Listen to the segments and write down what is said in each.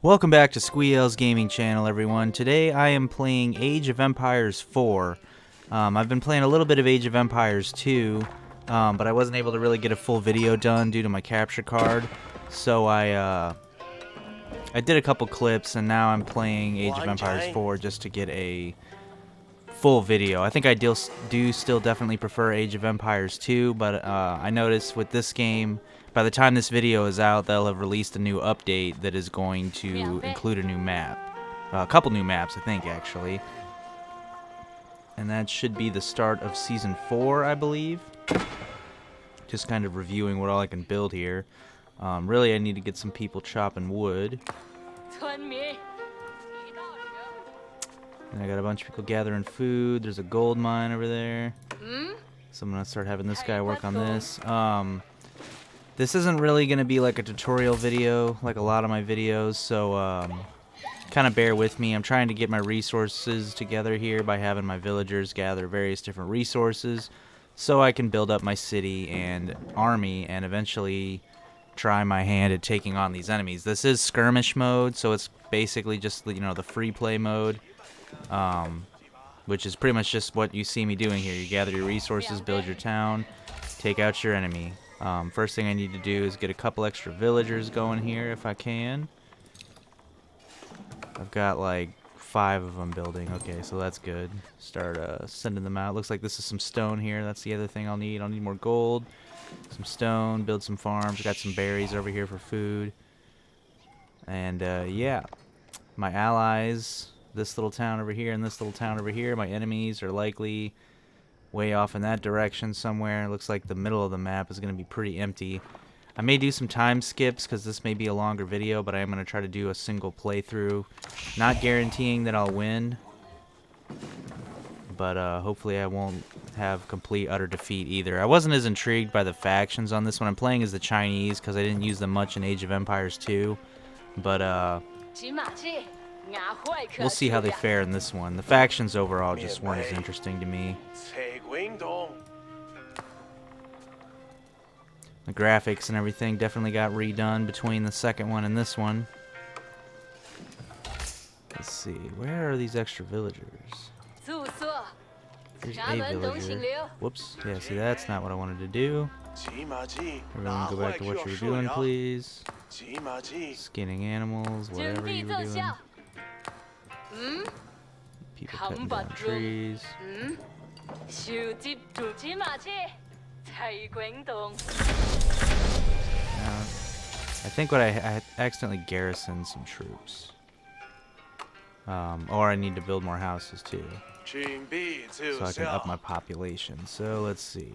Welcome back to Squee-El's gaming channel, everyone. Today I am playing Age of Empires 4. I've been playing a little bit of Age of Empires 2, but I wasn't able to really get a full video done due to my capture card. So I did a couple clips, and now I'm playing Age of Empires 4 just to get a full video. I think I do still definitely prefer Age of Empires 2, but I noticed with this game, by the time this video is out, they'll have released a new update that is going to include a new map. A couple new maps, I think, actually. And that should be the start of Season 4, I believe. Just kind of reviewing what all I can build here. Really, I need to get some people chopping wood. And I got a bunch of people gathering food. There's a gold mine over there. So I'm going to start having this guy work on this. This isn't really going to be like a tutorial video like a lot of my videos, so kind of bear with me. I'm trying to get my resources together here by having my villagers gather various different resources so I can build up my city and army and eventually try my hand at taking on these enemies. This is skirmish mode, so it's basically just, you know, the free play mode, which is pretty much just what you see me doing here. You gather your resources, build your town, take out your enemy. First thing I need to do is get a couple extra villagers going here if I can. I've got like 5 of them building. Okay, so that's good. Start sending them out. Looks like this is some stone here. That's the other thing I'll need. I'll need more gold, some stone, build some farms. Got some berries over here for food. And yeah, my allies, this little town over here and this little town over here. My enemies are likely way off in that direction somewhere. It looks like the middle of the map is going to be pretty empty. I may do some time skips because this may be a longer video, but I am going to try to do a single playthrough. Not guaranteeing that I'll win, but hopefully I won't have complete utter defeat either. I wasn't as intrigued by the factions on this one. I'm playing as the Chinese because I didn't use them much in Age of Empires 2, but we'll see how they fare in this one. The factions overall just weren't as interesting to me. The graphics and everything definitely got redone between the second one and this one. Let's see, where are these extra villagers? There's a villager. Whoops, yeah, see, that's not what I wanted to do. Everyone go back to what you were doing, please. Skinning animals, whatever you were doing. People cutting down trees. I think I accidentally garrisoned some troops. Or I need to build more houses too, so I can up my population. So let's see.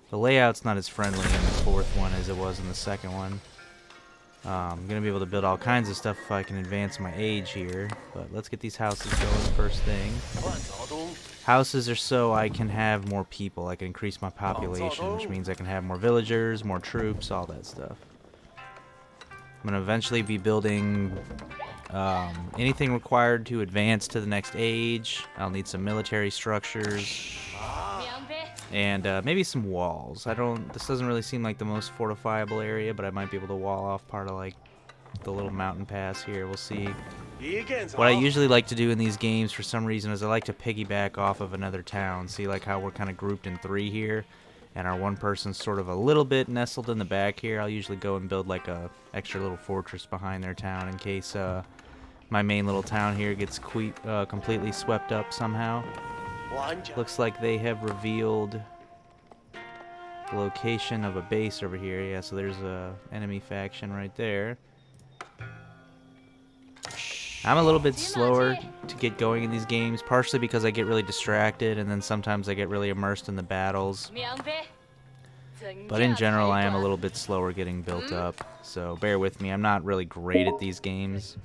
The layout's not as friendly in the fourth one as it was in the second one. I'm going to be able to build all kinds of stuff if I can advance my age here. But let's get these houses going first thing. Houses are so I can have more people. I can increase my population, which means I can have more villagers, more troops, all that stuff. I'm going to eventually be building anything required to advance to the next age. I'll need some military structures. And maybe some walls. This doesn't really seem like the most fortifiable area, but I might be able to wall off part of like the little mountain pass here. We'll see. What I usually like to do in these games for some reason is I like to piggyback off of another town. See, like how we're kind of grouped in 3 here, and our one person's sort of a little bit nestled in the back here. I'll usually go and build like a extra little fortress behind their town in case my main little town here gets completely swept up somehow. Looks like they have revealed the location of a base over here. Yeah, so there's a enemy faction right there. I'm a little bit slower to get going in these games, partially because I get really distracted, and then sometimes I get really immersed in the battles. But in general, I am a little bit slower getting built up, so bear with me. I'm not really great at these games.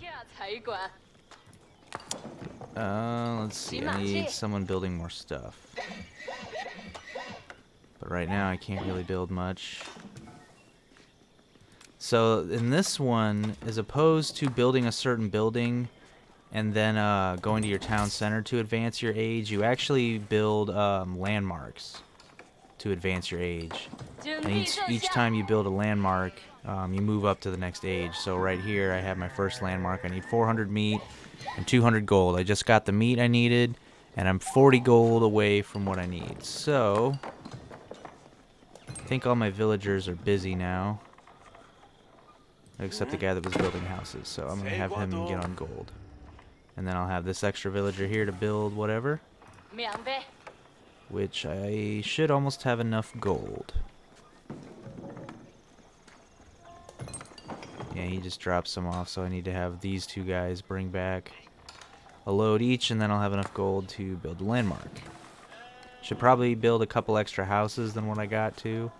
Let's see, I need someone building more stuff. But right now I can't really build much. So in this one, as opposed to building a certain building and then going to your town center to advance your age, you actually build landmarks to advance your age. And each time you build a landmark, you move up to the next age. So right here, I have my first landmark. I need 400 meat and 200 gold. I just got the meat I needed, and I'm 40 gold away from what I need. So I think all my villagers are busy now, except the guy that was building houses. So I'm going to have him get on gold. And then I'll have this extra villager here to build whatever, which I should almost have enough gold. Yeah, he just dropped some off, so I need to have these two guys bring back a load each, and then I'll have enough gold to build a landmark. Should probably build a couple extra houses than what I got to,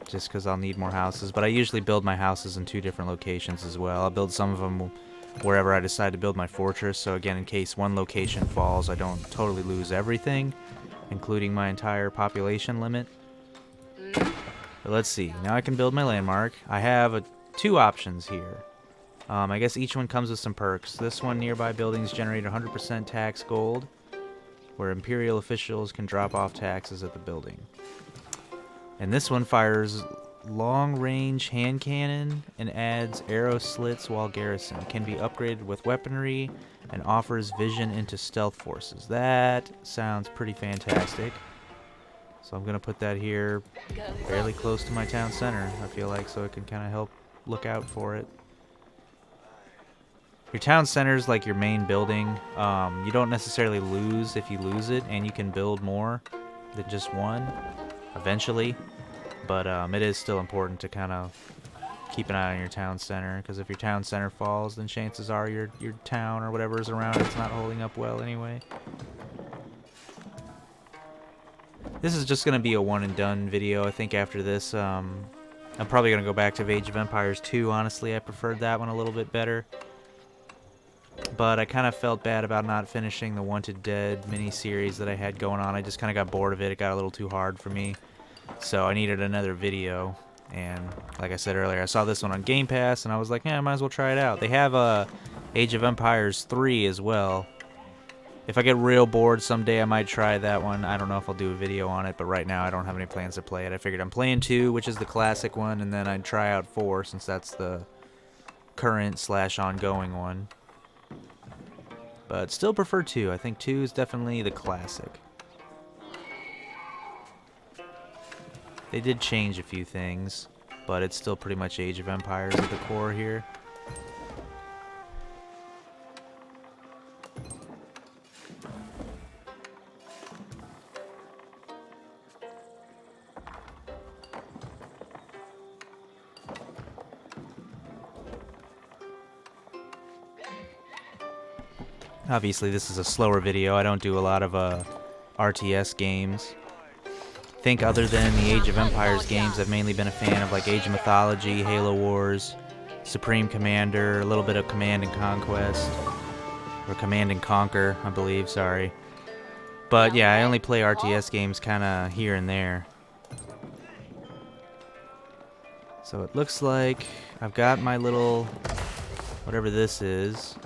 just because I'll need more houses. But I usually build my houses in 2 different locations as well. I'll build some of them wherever I decide to build my fortress, so again, in case one location falls, I don't totally lose everything, including my entire population limit. But let's see. Now I can build my landmark. I have 2 options here. I guess each one comes with some perks. This one, nearby buildings generate 100% tax gold, where imperial officials can drop off taxes at the building. And this one fires long-range hand cannon and adds arrow slits while garrison. Can be upgraded with weaponry and offers vision into stealth forces. That sounds pretty fantastic. So I'm going to put that here fairly close to my town center, I feel like, so it can kind of help look out for it. Your town center is like your main building. You don't necessarily lose if you lose it, and you can build more than just one eventually. But it is still important to kind of keep an eye on your town center, because if your town center falls, then chances are your town or whatever is around it's not holding up well anyway. This is just going to be a one and done video. I think after this, I'm probably going to go back to Age of Empires 2. Honestly, I preferred that one a little bit better. But I kind of felt bad about not finishing the Wanted Dead mini-series that I had going on. I just kind of got bored of it. It got a little too hard for me. So I needed another video. And like I said earlier, I saw this one on Game Pass, and I was like, yeah, I might as well try it out. They have Age of Empires 3 as well. If I get real bored someday, I might try that one. I don't know if I'll do a video on it, but right now I don't have any plans to play it. I figured I'm playing 2, which is the classic one, and then I'd try out 4, since that's the current/ongoing one. But still prefer 2. I think 2 is definitely the classic. They did change a few things, but it's still pretty much Age of Empires at the core here. Obviously, this is a slower video. I don't do a lot of RTS games. I think other than the Age of Empires games, I've mainly been a fan of like Age of Mythology, Halo Wars, Supreme Commander, a little bit of Command and Conquest, or Command and Conquer, I believe, sorry. But yeah, I only play RTS games kind of here and there. So it looks like I've got my little, whatever this is,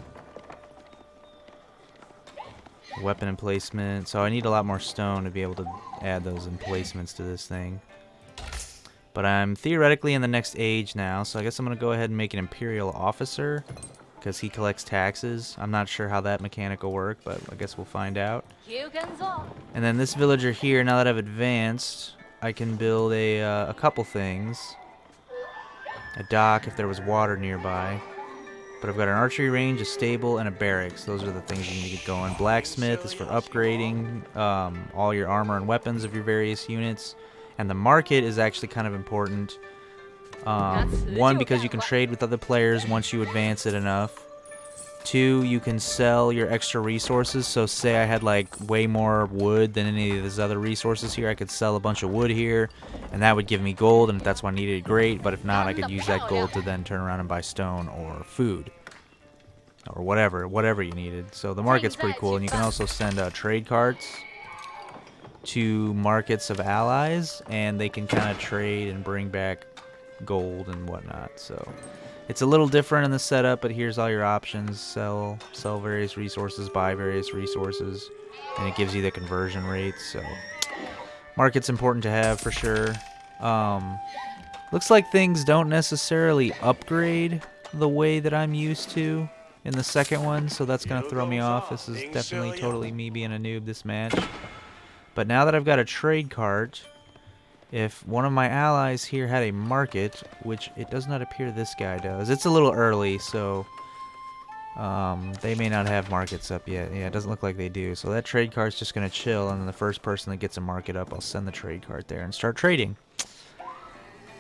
weapon emplacement. So I need a lot more stone to be able to add those emplacements to this thing. But I'm theoretically in the next age now, so I guess I'm going to go ahead and make an Imperial Officer, because he collects taxes. I'm not sure how that mechanic will work, but I guess we'll find out. And then this villager here, now that I've advanced, I can build a couple things. A dock if there was water nearby. But I've got an archery range, a stable, and a barracks. Those are the things you need to get going. Blacksmith is for upgrading all your armor and weapons of your various units. And the market is actually kind of important. One, because you can trade with other players once you advance it enough. 2, you can sell your extra resources. So say I had like way more wood than any of these other resources here, I could sell a bunch of wood here, and that would give me gold, and if that's what I needed, great. But if not, I could use that gold to then turn around and buy stone or food or whatever you needed. So the market's pretty cool, and you can also send trade carts to markets of allies, and they can kind of trade and bring back gold and whatnot. So it's a little different in the setup, but here's all your options. Sell various resources, buy various resources, and it gives you the conversion rates. So Market's important to have for sure. Looks like things don't necessarily upgrade the way that I'm used to in the second one, so that's going to throw me off. This is definitely totally me being a noob this match. But now that I've got a trade cart, if one of my allies here had a market, which it does not appear this guy does. It's a little early, so they may not have markets up yet. Yeah, it doesn't look like they do. So that trade cart's just going to chill, and then the first person that gets a market up, I'll send the trade cart there and start trading.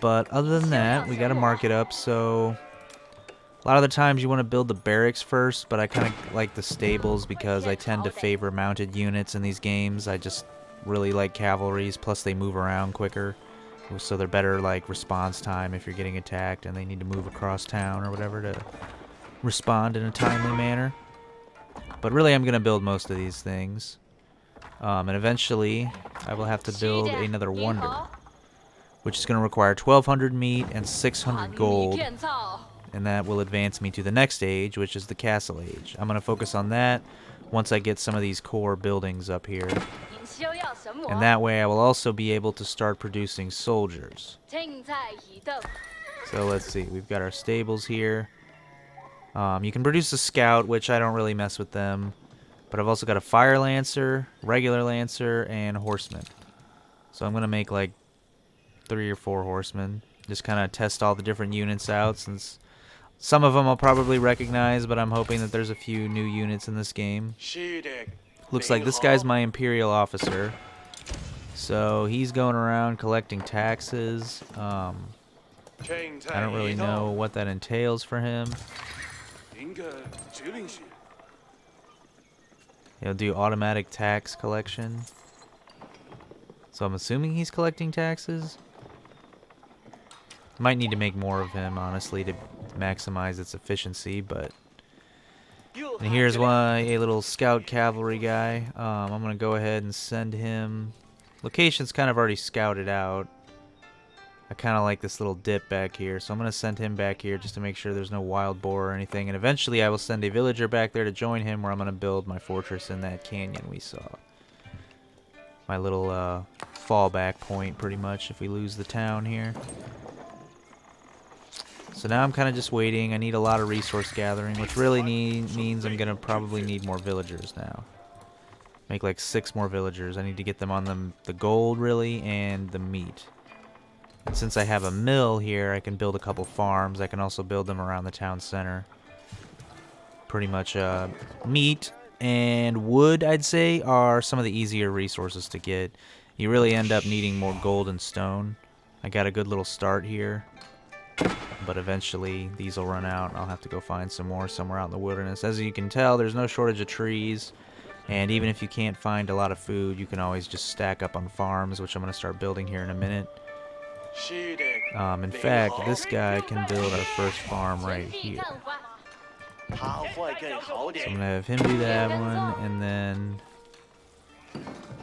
But other than that, we got a market up, so a lot of the times you want to build the barracks first, but I kind of like the stables because I tend to favor mounted units in these games. I just really like cavalries, plus they move around quicker, so they're better like response time if you're getting attacked and they need to move across town or whatever to respond in a timely manner. But really I'm going to build most of these things. And eventually I will have to build another wonder, which is going to require 1,200 meat and 600 gold. And that will advance me to the next age, which is the castle age. I'm going to focus on that once I get some of these core buildings up here. And that way I will also be able to start producing soldiers. So let's see, we've got our stables here. You can produce a scout, which I don't really mess with them. But I've also got a fire lancer, regular lancer, and horseman. So I'm going to make like 3 or 4 horsemen. Just kind of test all the different units out, since some of them I'll probably recognize, but I'm hoping that there's a few new units in this game. Looks like this guy's my imperial officer. So he's going around collecting taxes. I don't really know what that entails for him. He'll do automatic tax collection. So I'm assuming he's collecting taxes. Might need to make more of him, honestly, to maximize its efficiency, but... And here's a little scout cavalry guy. I'm going to go ahead and send him... Location's kind of already scouted out. I kind of like this little dip back here, so I'm going to send him back here just to make sure there's no wild boar or anything. And eventually I will send a villager back there to join him, where I'm going to build my fortress in that canyon we saw. My little fallback point, pretty much, if we lose the town here. So now I'm kind of just waiting. I need a lot of resource gathering, which really means I'm going to probably need more villagers now. Make like 6 more villagers. I need to get them on the gold, really, and the meat. And since I have a mill here, I can build a couple farms. I can also build them around the town center. Pretty much meat and wood, I'd say, are some of the easier resources to get. You really end up needing more gold and stone. I got a good little start here. But eventually these will run out and I'll have to go find some more somewhere out in the wilderness. As you can tell, there's no shortage of trees. And even if you can't find a lot of food, you can always just stack up on farms, which I'm going to start building here in a minute. In fact, this guy can build our first farm right here. So I'm going to have him do that one, and then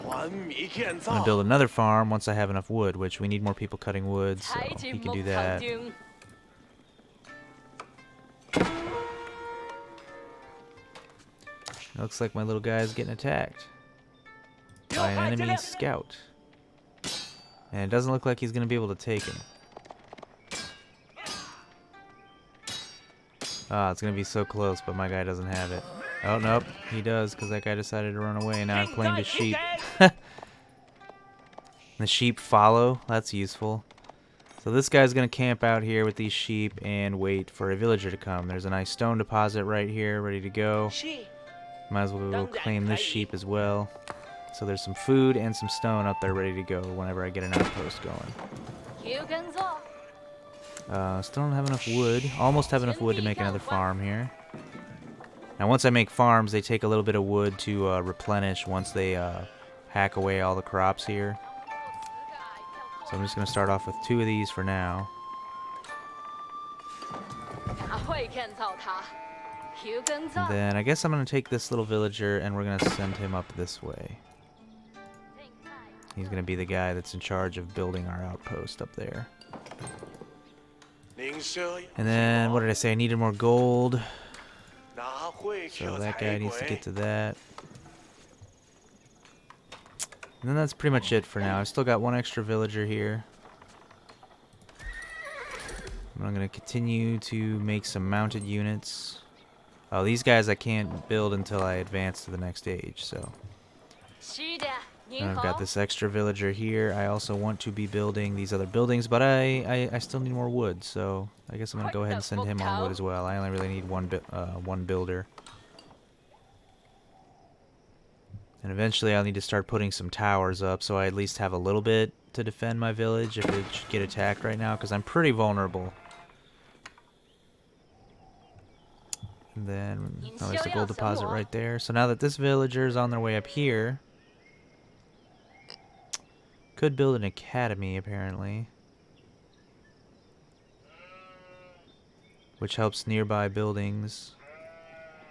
I'm going to build another farm once I have enough wood, which we need more people cutting wood, so he can do that. Looks like my little guy is getting attacked by an enemy scout. And it doesn't look like he's going to be able to take him. Ah, it's going to be so close, but my guy doesn't have it. Oh, nope, he does, because that guy decided to run away, and now I've claimed his sheep. The sheep follow. That's useful. So this guy's going to camp out here with these sheep and wait for a villager to come. There's a nice stone deposit right here, ready to go. Might as well go claim this sheep as well. So there's some food and some stone up there ready to go whenever I get an outpost going. Still don't have enough wood. Almost have enough wood to make another farm here. Now once I make farms, they take a little bit of wood to replenish once they hack away all the crops here. So I'm just going to start off with 2 of these for now. And then I guess I'm going to take this little villager and we're going to send him up this way. He's going to be the guy that's in charge of building our outpost up there. And then, what did I say? I needed more gold. So that guy needs to get to that. And then that's pretty much it for now. I've still got one extra villager here. I'm going to continue to make some mounted units. Oh, these guys I can't build until I advance to the next stage, so. And I've got this extra villager here. I also want to be building these other buildings, but I still need more wood, so I guess I'm going to go ahead and send him on wood as well. I only really need one builder. And eventually I'll need to start putting some towers up so I at least have a little bit to defend my village if it should get attacked right now, because I'm pretty vulnerable. And then, oh, there's a gold deposit right there. So now that this villager is on their way up here, could build an academy apparently, which helps nearby buildings.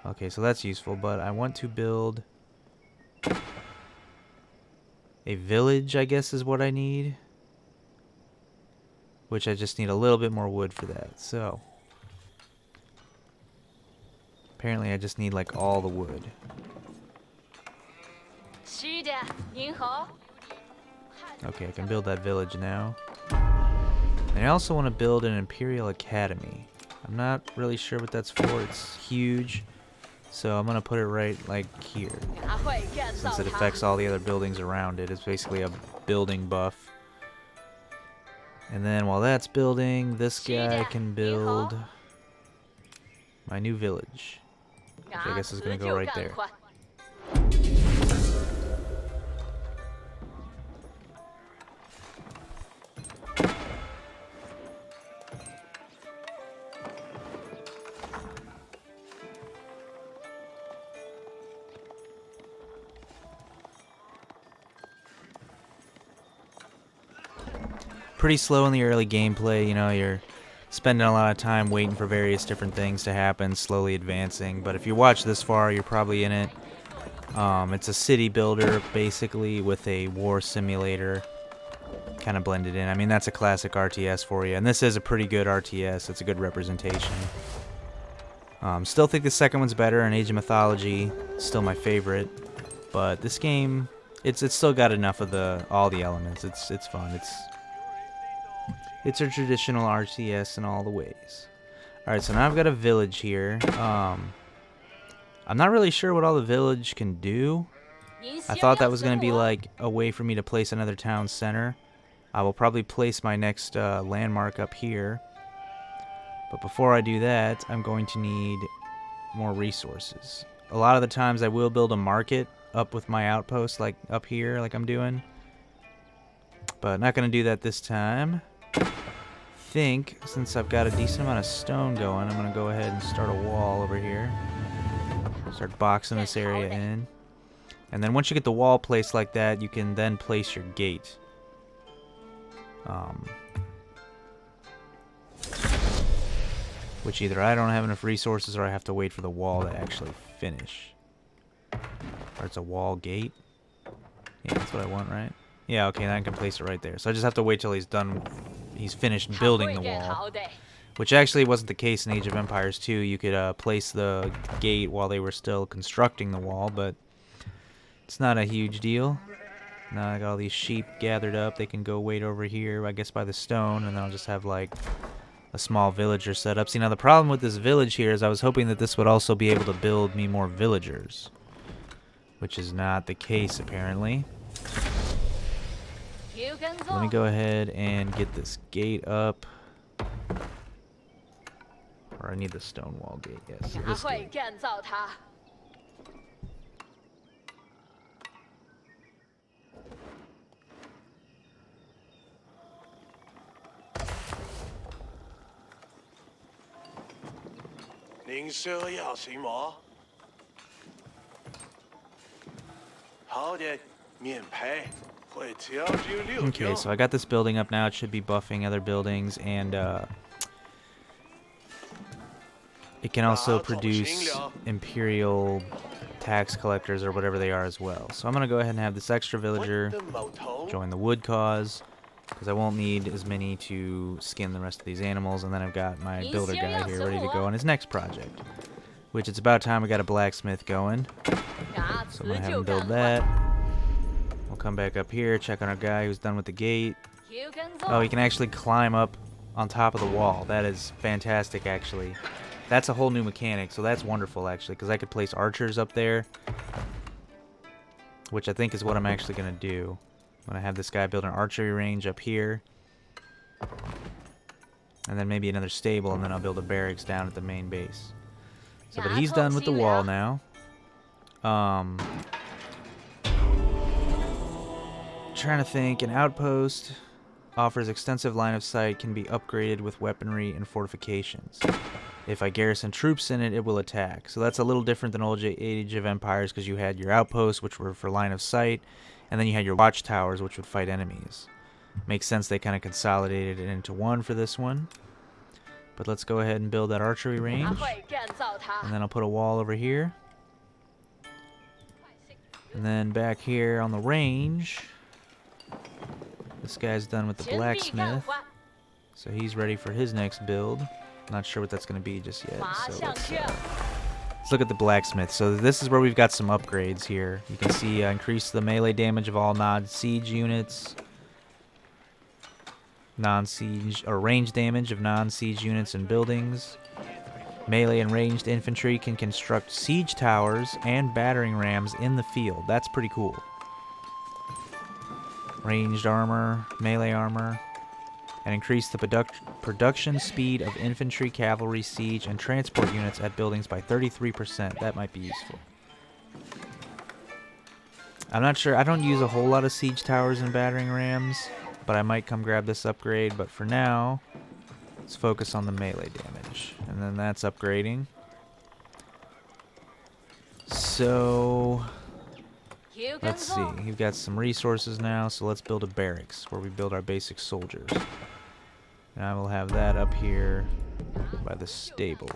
Okay, so that's useful, but I want to build a village, I guess is what I need, which I just need a little bit more wood for that. So apparently I just need like all the wood. Okay, I can build that village now. And I also want to build an Imperial Academy. I'm not really sure what that's for. It's huge. So I'm going to put it right like here. Since it affects all the other buildings around it. It's basically a building buff. And then while that's building, this guy can build my new village. Which I guess is going to go right there. Pretty slow in the early gameplay, you know, you're spending a lot of time waiting for various different things to happen, slowly advancing, but if you watch this far, you're probably in it. It's a city builder, basically, with a war simulator kind of blended in. I mean, that's a classic RTS for you, and this is a pretty good RTS. It's a good representation. Still think the second one's better, and Age of Mythology, still my favorite, but this game, it's still got enough of all the elements. It's fun. It's a traditional RTS in all the ways. Alright, so now I've got a village here. I'm not really sure what all the village can do. I thought that was going to be like a way for me to place another town center. I will probably place my next landmark up here. But before I do that, I'm going to need more resources. A lot of the times I will build a market up with my outpost, like up here, like I'm doing. But not going to do that this time. I think, since I've got a decent amount of stone going, I'm going to go ahead and start a wall over here. Start boxing this area in. And then once you get the wall placed like that, you can then place your gate. Which either I don't have enough resources or I have to wait for the wall to actually finish. Or it's a wall gate. Yeah, that's what I want, right? Yeah, okay, then I can place it right there. So I just have to wait till he's done. He's finished building the wall. Which actually wasn't the case in Age of Empires 2. You could place the gate while they were still constructing the wall, but it's not a huge deal. Now I got all these sheep gathered up. They can go wait over here, I guess, by the stone, and then I'll just have, like, a small villager set up. See, now the problem with this village here is I was hoping that this would also be able to build me more villagers. Which is not the case, apparently. Let me go ahead and get this gate up. Or I need the stone wall gate, yes. This gate. Okay, so I got this building up now. It should be buffing other buildings, and it can also produce Imperial tax collectors or whatever they are as well. So I'm going to go ahead and have this extra villager join the wood cause, because I won't need as many to skin the rest of these animals, and then I've got my builder guy here ready to go on his next project, which it's about time we got a blacksmith going. So I'm going to have him build that. We'll come back up here, check on our guy who's done with the gate. Oh, he can actually climb up on top of the wall. That is fantastic, actually. That's a whole new mechanic, so that's wonderful, actually, because I could place archers up there, which I think is what I'm actually going to do. I'm going to have this guy build an archery range up here, and then maybe another stable, and then I'll build a barracks down at the main base. So, but he's done with the wall now. Trying to think, an outpost offers extensive line of sight, can be upgraded with weaponry and fortifications. If I garrison troops in it, it will attack. So that's a little different than old Age of Empires, because you had your outposts, which were for line of sight, and then you had your watchtowers, which would fight enemies. Makes sense they kind of consolidated it into one for this one. But let's go ahead and build that archery range. And then I'll put a wall over here. And then back here on the range, this guy's done with the blacksmith, so he's ready for his next build. Not sure what that's going to be just yet. So let's look at the blacksmith. So this is where we've got some upgrades here. You can see increase the melee damage of all non-siege units, non-siege or range damage of non-siege units and buildings. Melee and ranged infantry can construct siege towers and battering rams in the field. That's pretty cool. Ranged armor, melee armor, and increase the production speed of infantry, cavalry, siege, and transport units at buildings by 33%. That might be useful. I'm not sure. I don't use a whole lot of siege towers and battering rams, but I might come grab this upgrade. But for now, let's focus on the melee damage. And then that's upgrading. So let's see. We've got some resources now, so let's build a barracks where we build our basic soldiers. And I will have that up here by the stable.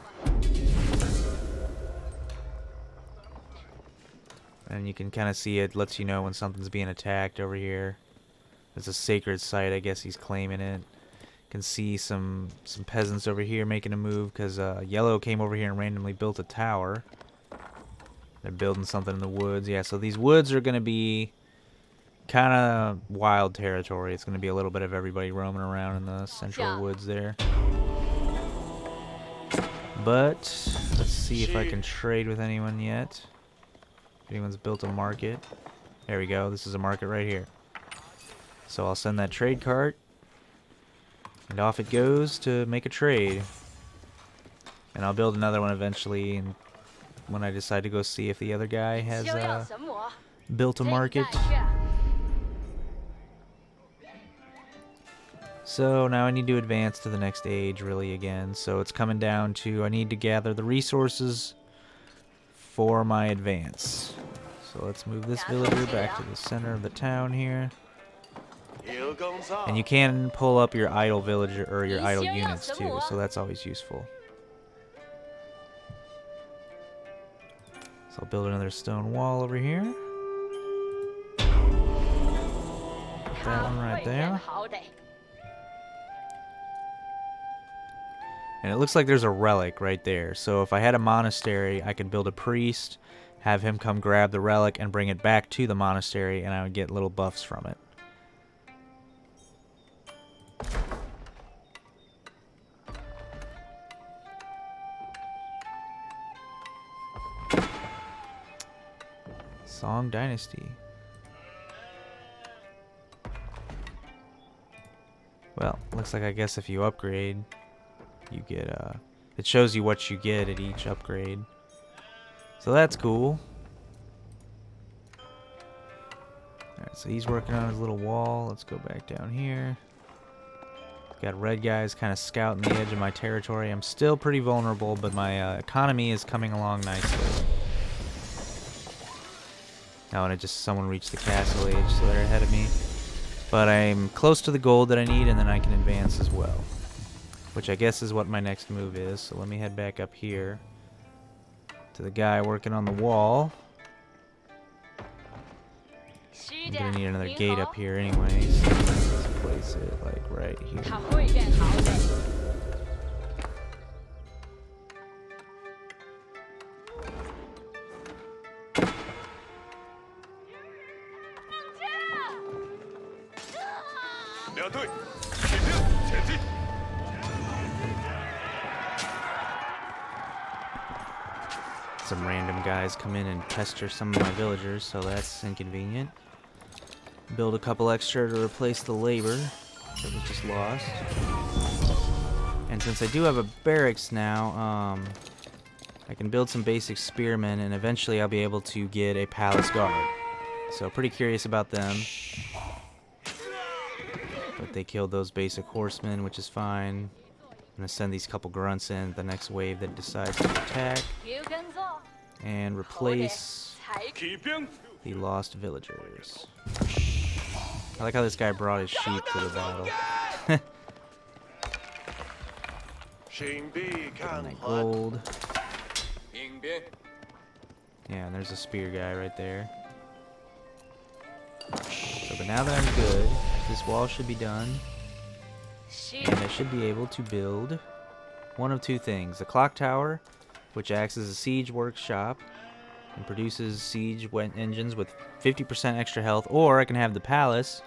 And you can kind of see it lets you know when something's being attacked over here. It's a sacred site, I guess he's claiming it. You can see some peasants over here making a move because Yellow came over here and randomly built a tower. They're building something in the woods. Yeah, so these woods are going to be kind of wild territory. It's going to be a little bit of everybody roaming around in the central woods there. But let's see if I can trade with anyone yet. If anyone's built a market. There we go. This is a market right here. So I'll send that trade cart. And off it goes to make a trade. And I'll build another one eventually, and when I decide to go see if the other guy has built a market. So now I need to advance to the next age really again. So it's coming down to I need to gather the resources for my advance. So let's move this villager back to the center of the town here. And you can pull up your idle villager or your idle units too, so that's always useful. So I'll build another stone wall over here. Put that one right there. And it looks like there's a relic right there. So if I had a monastery, I could build a priest, have him come grab the relic and bring it back to the monastery, and I would get little buffs from it. Song Dynasty. Well, looks like I guess if you upgrade, you get it shows you what you get at each upgrade. So that's cool. Alright, so he's working on his little wall. Let's go back down here. Got red guys kind of scouting the edge of my territory. I'm still pretty vulnerable, but my economy is coming along nicely. Oh, and someone reached the castle age, so they're ahead of me. But I'm close to the gold that I need, and then I can advance as well. Which I guess is what my next move is. So let me head back up here to the guy working on the wall. I'm gonna need another gate up here anyway, so let's place it like right here. Some random guys come in and pester some of my villagers, so that's inconvenient. Build a couple extra to replace the labor that was just lost. And since I do have a barracks now, I can build some basic spearmen, and eventually I'll be able to get a palace guard. So pretty curious about them. But they killed those basic horsemen, which is fine. I'm going to send these couple grunts in the next wave that decides to attack. And replace the lost villagers. I like how this guy brought his sheep to the battle. And that gold. Yeah, and there's a spear guy right there. So, but now that I'm good, this wall should be done. And I should be able to build one of two things. A clock tower, which acts as a siege workshop and produces siege engines with 50% extra health. Or I can have the palace,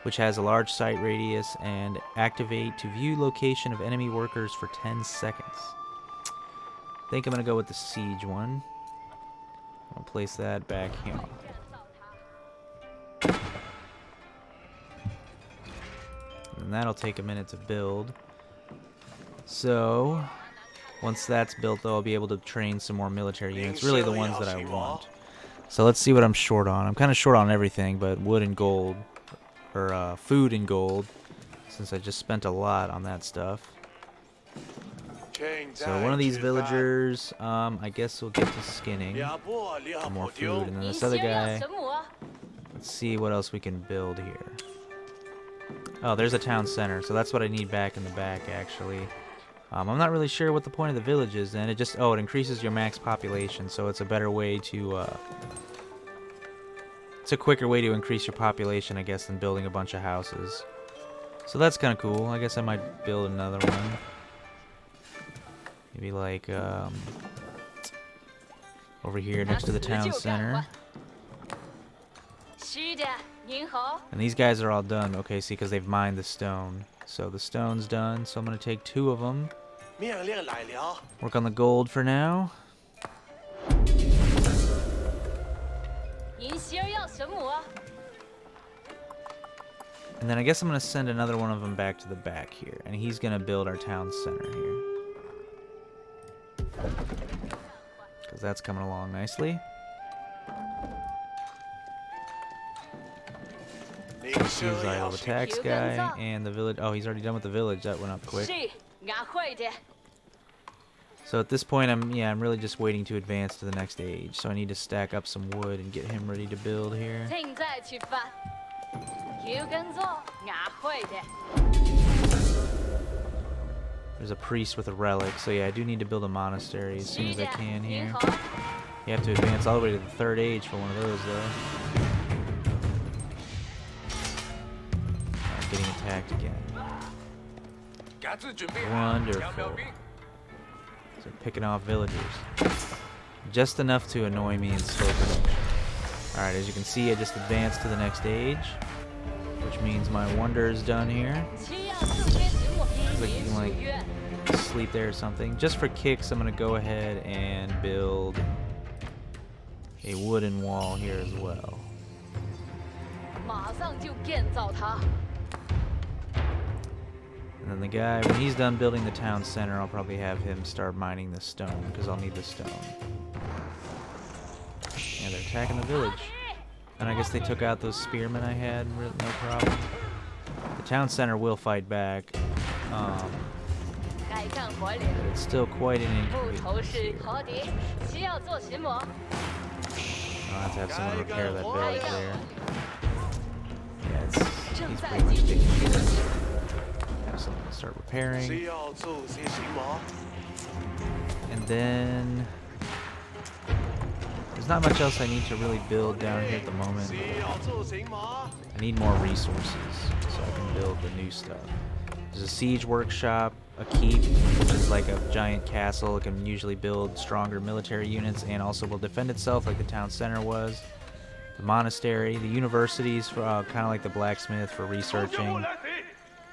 which has a large sight radius, and activate to view location of enemy workers for 10 seconds. I think I'm going to go with the siege one. I'll place that back here. And that'll take a minute to build. So, once that's built, though, I'll be able to train some more military units. Really the ones that I want. So let's see what I'm short on. I'm kind of short on everything, but wood and gold. Or food and gold. Since I just spent a lot on that stuff. So one of these villagers, I guess we'll get to skinning. For more food. And then this other guy, let's see what else we can build here. Oh, there's a town center, so that's what I need back in the back, actually. I'm not really sure what the point of the village is, and it just, it increases your max population, so it's a better way to, it's a quicker way to increase your population, I guess, than building a bunch of houses. So that's kind of cool. I guess I might build another one. Maybe like, over here next to the town center. And these guys are all done. Okay, see, because they've mined the stone. So the stone's done, so I'm going to take 2 of them. Work on the gold for now. And then I guess I'm going to send another one of them back to the back here. And he's going to build our town center here. Because that's coming along nicely. Squee-El attacks guy, and the village. Oh, he's already done with the village. That went up quick. So at this point, I'm really just waiting to advance to the next age. So I need to stack up some wood and get him ready to build here. There's a priest with a relic, so yeah, I do need to build a monastery as soon as I can here. You have to advance all the way to the 3rd age for one of those, though. Getting attacked again. Wonderful. So picking off villagers. Just enough to annoy me and slow production. Alright, as you can see, I just advanced to the next age. Which means my wonder is done here. Looks like you can, like, sleep there or something. Just for kicks, I'm going to go ahead and build a wooden wall here as well. And then the guy, when he's done building the town center, I'll probably have him start mining the stone, because I'll need the stone. Yeah, they're attacking the village. And I guess they took out those spearmen I had, no problem. The town center will fight back. But it's still quite an inconvenience here. I'll have to have someone repair that village there. Yeah, he's pretty much taking care of it. Have someone start repairing. And then there's not much else I need to really build down here at the moment. I need more resources so I can build the new stuff. There's a siege workshop, a keep, which is like a giant castle. It can usually build stronger military units and also will defend itself like the town center was. The monastery, the universities, for kind of like the blacksmith for researching.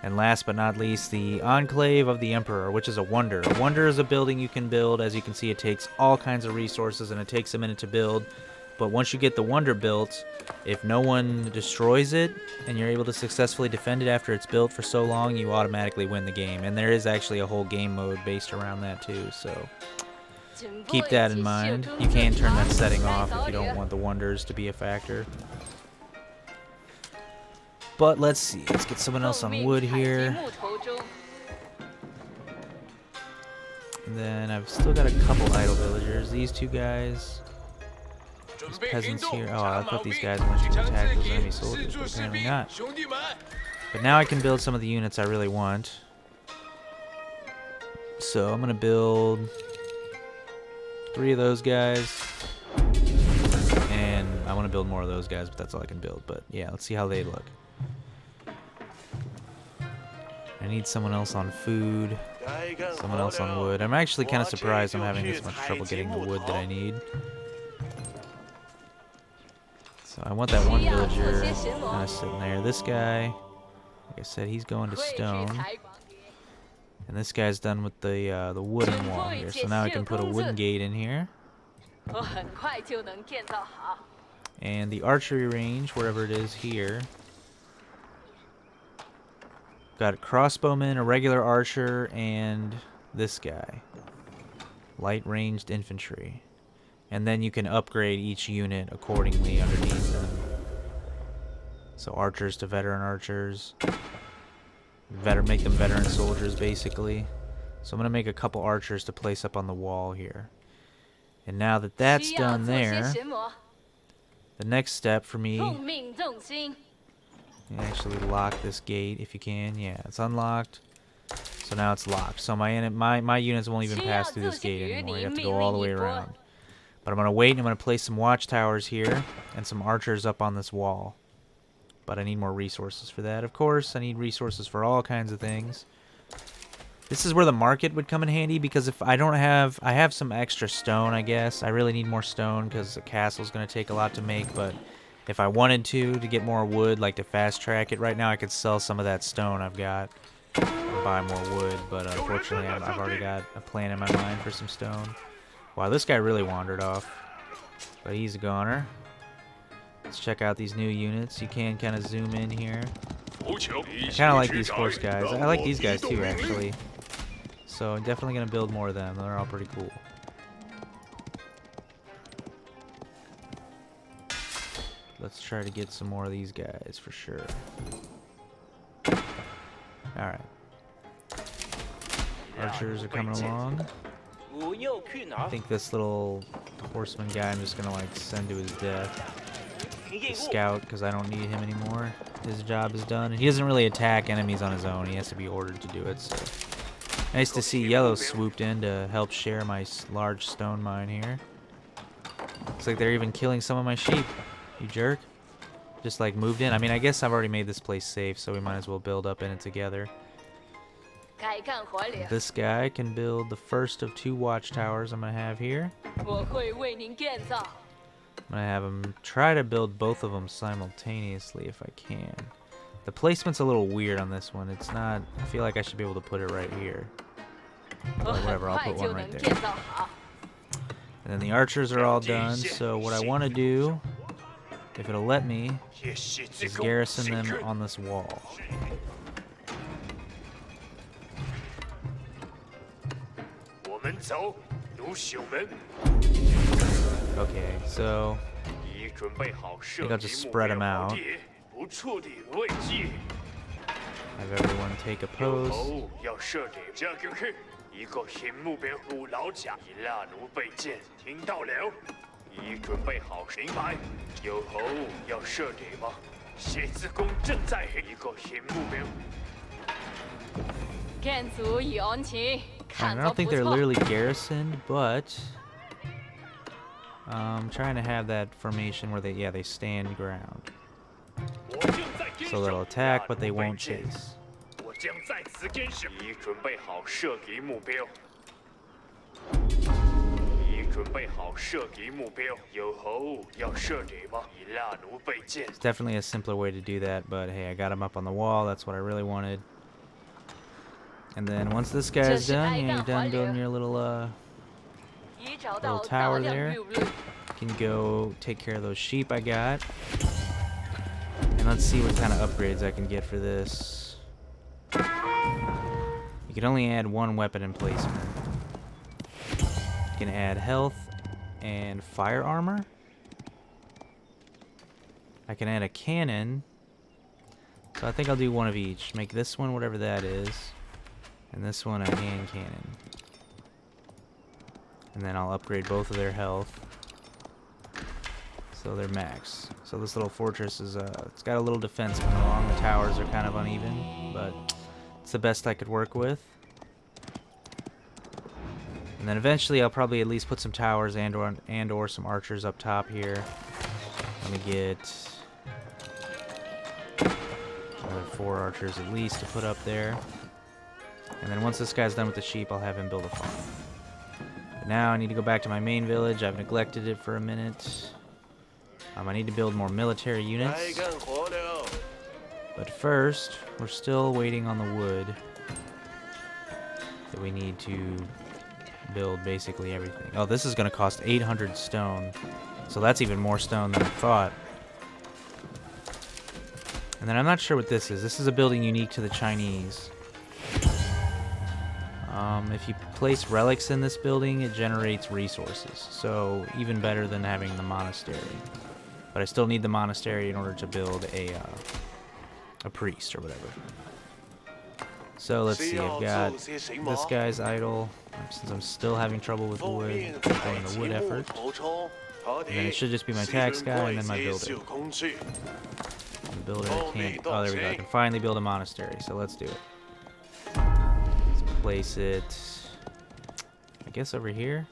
And last but not least, the Enclave of the Emperor, which is a wonder. A wonder is a building you can build. As you can see, it takes all kinds of resources, and it takes a minute to build. But once you get the wonder built, if no one destroys it, and you're able to successfully defend it after it's built for so long, you automatically win the game. And there is actually a whole game mode based around that too, so keep that in mind. You can turn that setting off if you don't want the wonders to be a factor. But let's see, let's get someone else on wood here. And then I've still got a couple idle villagers. These two guys. These peasants here. Oh, I thought these guys wanted to attack those enemy soldiers, but apparently not. But now I can build some of the units I really want. So I'm going to build 3 of those guys. And I want to build more of those guys, but that's all I can build. But yeah, let's see how they look. I need someone else on food, someone else on wood. I'm actually kind of surprised I'm having this much trouble getting the wood that I need. So I want that one villager kind of sitting there. This guy, like I said, he's going to stone. And this guy's done with the wooden wall here. So now I can put a wooden gate in here. And the archery range, wherever it is here. Got a crossbowman, a regular archer, and this guy. Light ranged infantry. And then you can upgrade each unit accordingly underneath them. So archers to veteran archers. Make them veteran soldiers, basically. So I'm going to make a couple archers to place up on the wall here. And now that that's done there, the next step for me... You actually lock this gate if you can. Yeah, it's unlocked. So now it's locked. So my units won't even pass through this gate anymore. You have to go all the way around. But I'm going to wait and I'm going to place some watchtowers here and some archers up on this wall. But I need more resources for that. Of course, I need resources for all kinds of things. This is where the market would come in handy, because if I don't have... I have some extra stone, I guess. I really need more stone because the castle's going to take a lot to make, but... If I wanted to get more wood, like to fast track it, right now I could sell some of that stone I've got or buy more wood, but unfortunately I've already got a plan in my mind for some stone. Wow, this guy really wandered off, but he's a goner. Let's check out these new units. You can kind of zoom in here. I kind of like these horse guys. I like these guys too, actually. So I'm definitely going to build more of them. They're all pretty cool. Let's try to get some more of these guys for sure. Alright. Archers are coming along. I think this little horseman guy I'm just gonna like send to his death. The scout, because I don't need him anymore. His job is done. And he doesn't really attack enemies on his own. He has to be ordered to do it. So nice to see Yellow swooped in to help share my large stone mine here. Looks like they're even killing some of my sheep. You jerk. Just like moved in. I mean, I guess I've already made this place safe, so we might as well build up in it together. This guy can build the first of 2 watchtowers I'm going to have here. I'm going to have him try to build both of them simultaneously if I can. The placement's a little weird on this one. It's not... I feel like I should be able to put it right here. But whatever, I'll put one right there. And then the archers are all done, so what I want to do, if it'll let me, is garrison them on this wall. Okay, so I think I'll just spread them out. Have everyone take a post. I don't think they're literally garrisoned, but I'm trying to have that formation where they stand ground. So they'll attack, but they won't chase. It's definitely a simpler way to do that, but hey, I got him up on the wall. That's what I really wanted. And then once this guy's done, yeah, you're done building your little tower there. You can go take care of those sheep I got. And let's see what kind of upgrades I can get for this. You can only add one weapon emplacement. You can add health and fire armor. I can add a cannon. So I think I'll do one of each. Make this one whatever that is. And this one a hand cannon. And then I'll upgrade both of their health. So they're max. So this little fortress is, it's got a little defense coming along. The towers are kind of uneven, but it's the best I could work with. And then eventually I'll probably at least put some towers and or some archers up top here. Let me get another 4 archers at least to put up there. And then once this guy's done with the sheep, I'll have him build a farm. But now I need to go back to my main village. I've neglected it for a minute. I need to build more military units. But first, we're still waiting on the wood that we need to build basically everything. Oh, this is going to cost 800 stone. So that's even more stone than I thought. And then I'm not sure what this is. This is a building unique to the Chinese. If you place relics in this building, it generates resources. So even better than having the monastery. But I still need the monastery in order to build a priest or whatever. So let's see, I've got this guy's idol. Since I'm still having trouble with wood, I'm going the wood effort. And then it should just be my tax guy and then my builder. The builder can't. Oh, there we go. I can finally build a monastery, so let's do it. Let's place it, I guess, over here.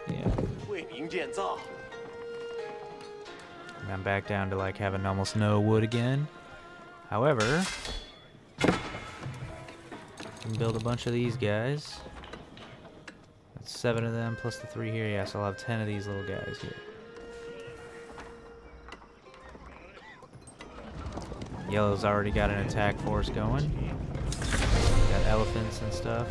Yeah. And I'm back down to like having almost no wood again. However, I can build a bunch of these guys. That's 7 of them plus the 3 here. Yeah, so I'll have 10 of these little guys here. Yellow's already got an attack force going. Got elephants and stuff.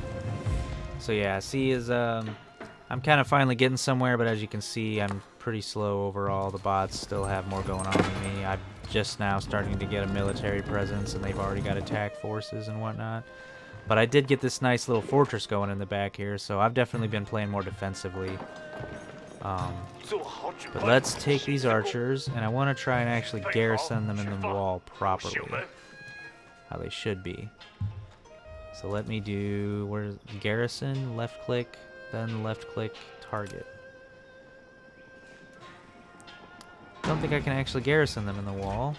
So yeah, C is I'm kind of finally getting somewhere, but as you can see, I'm pretty slow overall. The bots still have more going on than me. I'm just now starting to get a military presence, and they've already got attack forces and whatnot. But I did get this nice little fortress going in the back here, so I've definitely been playing more defensively. But let's take these archers, and I want to try and actually garrison them in the wall properly. How they should be. So let me do, where's garrison, left click, then left click, target. I don't think I can actually garrison them in the wall.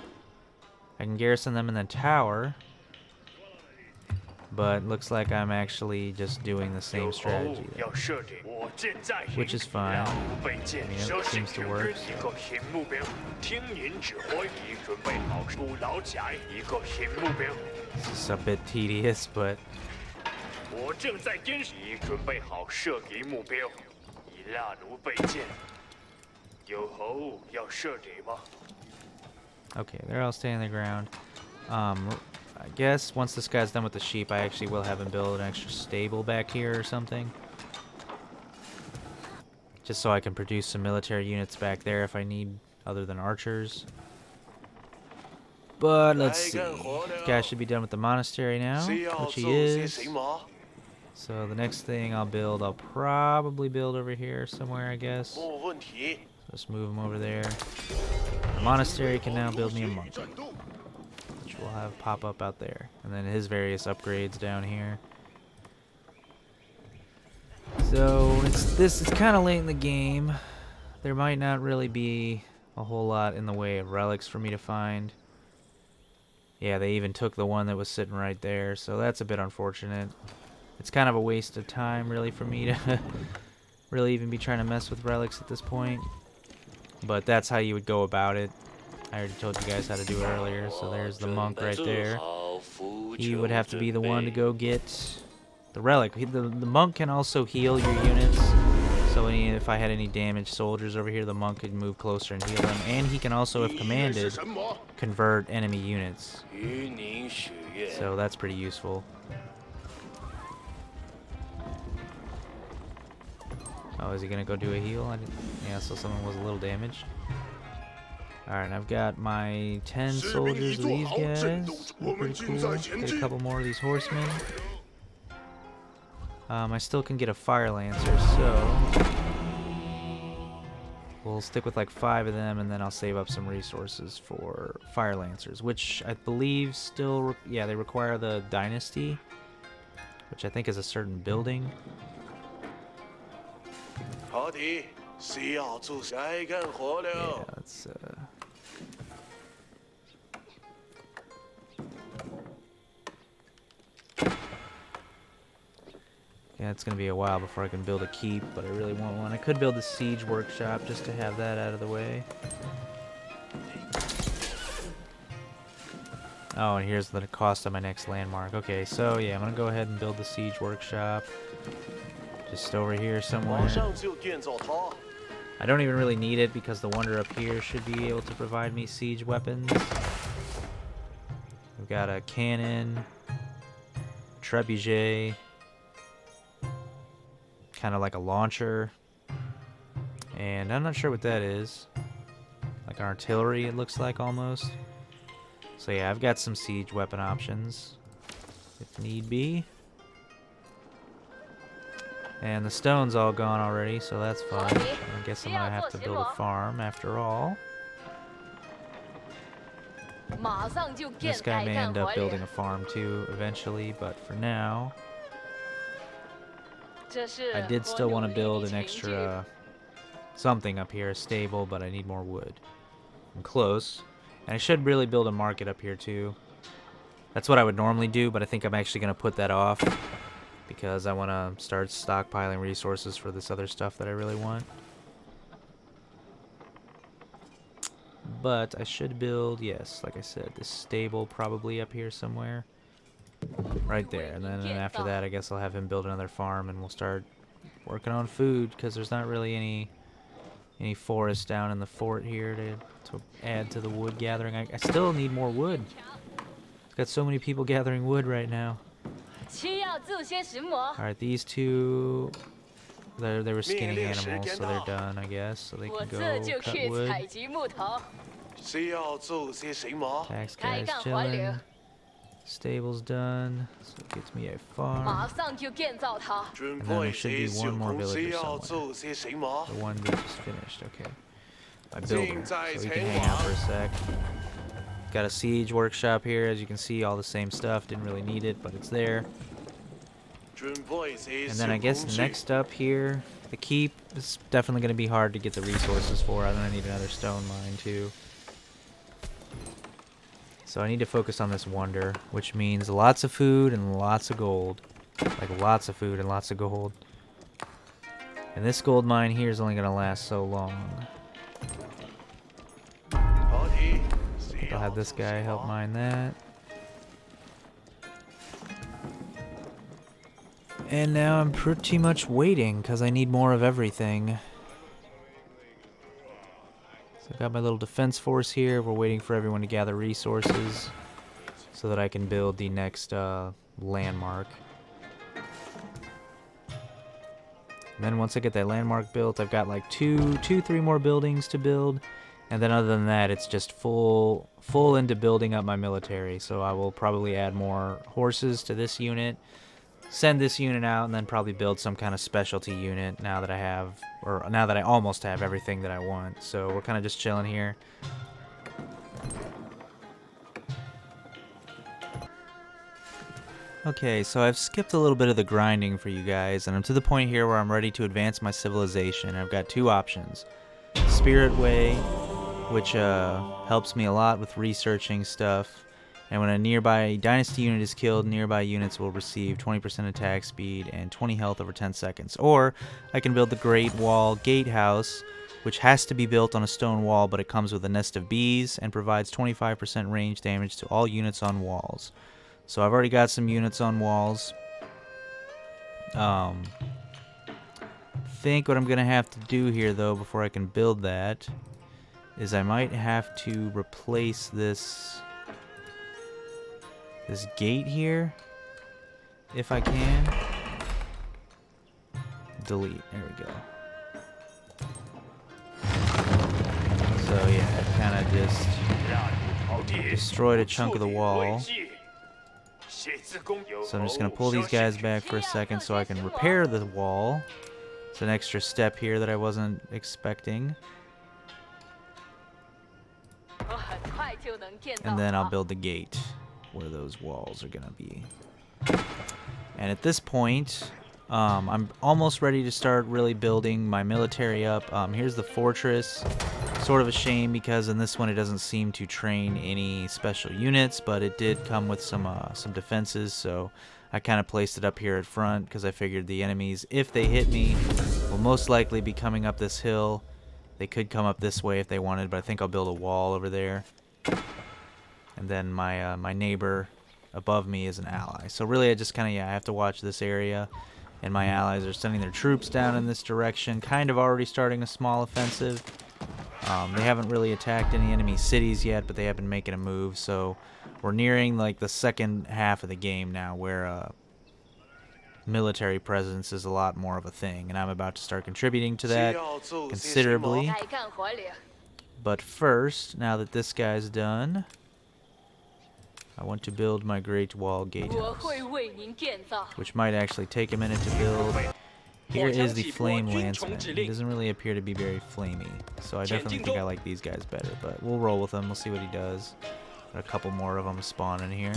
I can garrison them in the tower. But looks like I'm actually just doing the same strategy there, which is fine. I mean, it seems to work. This is a bit tedious, but okay, they're all staying on the ground. I guess once this guy's done with the sheep, I actually will have him build an extra stable back here or something. Just so I can produce some military units back there if I need, other than archers. But let's see. This guy should be done with the monastery now, which he is. So the next thing I'll build, I'll probably build over here somewhere, I guess. So let's move him over there. The monastery can now build me a monk, which we'll have pop up out there. And then his various upgrades down here. So this is kind of late in the game. There might not really be a whole lot in the way of relics for me to find. Yeah, they even took the one that was sitting right there, so that's a bit unfortunate. It's kind of a waste of time, really, for me to really even be trying to mess with relics at this point. But that's how you would go about it. I already told you guys how to do it earlier, so there's the monk right there. He would have to be the one to go get the relic. The monk can also heal your units, so So if I had any damaged soldiers over here, the monk could move closer and heal them. And he can also, if commanded, convert enemy units. So that's pretty useful. Oh, is he gonna go do a heal? Yeah, so someone was a little damaged. Alright, I've got my 10 soldiers of these guys. They're pretty cool. Get a couple more of these horsemen. I still can get a fire lancer, so we'll stick with like 5 of them, and then I'll save up some resources for fire lancers, which I believe still, yeah, they require the dynasty, which I think is a certain building. Yeah, let's yeah, it's gonna be a while before I can build a keep, but I really want one. I could build a siege workshop just to have that out of the way. Oh, and here's the cost of my next landmark. Okay, so yeah, I'm gonna go ahead and build the siege workshop. Just over here somewhere. I don't even really need it because the wonder up here should be able to provide me siege weapons. We've got a cannon, trebuchet, kind of like a launcher, and I'm not sure what that is. Like artillery, it looks like almost. So yeah, I've got some siege weapon options if need be. And the stone's all gone already, so that's fine. I guess I'm gonna have to build a farm after all. This guy may end up building a farm too eventually, but for now, I did still want to build an extra something up here, a stable, but I need more wood. I'm close. And I should really build a market up here too. That's what I would normally do, but I think I'm actually going to put that off because I want to start stockpiling resources for this other stuff that I really want. But I should build, yes, like I said, this stable probably up here somewhere. Right there. And then after that, I guess I'll have him build another farm and we'll start working on food because there's not really any forest down in the fort here to add to the wood gathering. I still need more wood. I've got so many people gathering wood right now. Alright, these two, they were skinning animals, so they're done, I guess. So they can go cut wood. Tax guy's chilling. Stable's done, so it gets me a farm. And then there should be one more villager somewhere. The one that just finished, okay. My builder, so he can hang out for a sec. Got a siege workshop here, as you can see, all the same stuff. Didn't really need it, but it's there. And then I guess next up here, the keep is definitely going to be hard to get the resources for. I'm going to need another stone mine too. So I need to focus on this wonder, which means lots of food and lots of gold. Like lots of food and lots of gold. And this gold mine here is only going to last so long. I'll have this guy help mine that. And now I'm pretty much waiting because I need more of everything. So I've got my little defense force here. We're waiting for everyone to gather resources so that I can build the next landmark. And then once I get that landmark built, I've got like three more buildings to build. And then other than that, it's just full into building up my military. So I will probably add more horses to this unit, send this unit out, and then probably build some kind of specialty unit now that I have, or now that I almost have everything that I want. So we're kind of just chilling here. Okay, so I've skipped a little bit of the grinding for you guys, and I'm to the point here where I'm ready to advance my civilization. I've got two options. Spirit Way, which helps me a lot with researching stuff. And when a nearby dynasty unit is killed, nearby units will receive 20% attack speed and 20 health over 10 seconds. Or I can build the Great Wall Gatehouse, which has to be built on a stone wall, but it comes with a nest of bees and provides 25% range damage to all units on walls. So I've already got some units on walls. think what I'm going to have to do here, though, before I can build that, is I might have to replace this gate here, if I can. Delete. There we go. So yeah, it kind of just destroyed a chunk of the wall. So I'm just going to pull these guys back for a second so I can repair the wall. It's an extra step here that I wasn't expecting. And then I'll build the gate where those walls are going to be. And at this point, I'm almost ready to start really building my military up. Here's the fortress. Sort of a shame because in this one it doesn't seem to train any special units, but it did come with some defenses, so I kind of placed it up here at front because I figured the enemies, if they hit me, will most likely be coming up this hill. They could come up this way if they wanted, but I think I'll build a wall over there. And then my neighbor above me is an ally. So really I just kind of, I have to watch this area. And my allies are sending their troops down in this direction, kind of already starting a small offensive. They haven't really attacked any enemy cities yet, but they have been making a move. So we're nearing like the second half of the game now where military presence is a lot more of a thing. And I'm about to start contributing to that considerably. But first, now that this guy's done, I want to build my Great Wall Gatehouse, which might actually take a minute to build. Here is the Flame Lanceman. He doesn't really appear to be very flamey, so I definitely think I like these guys better, but we'll roll with him. We'll see what he does. Got a couple more of them spawning here.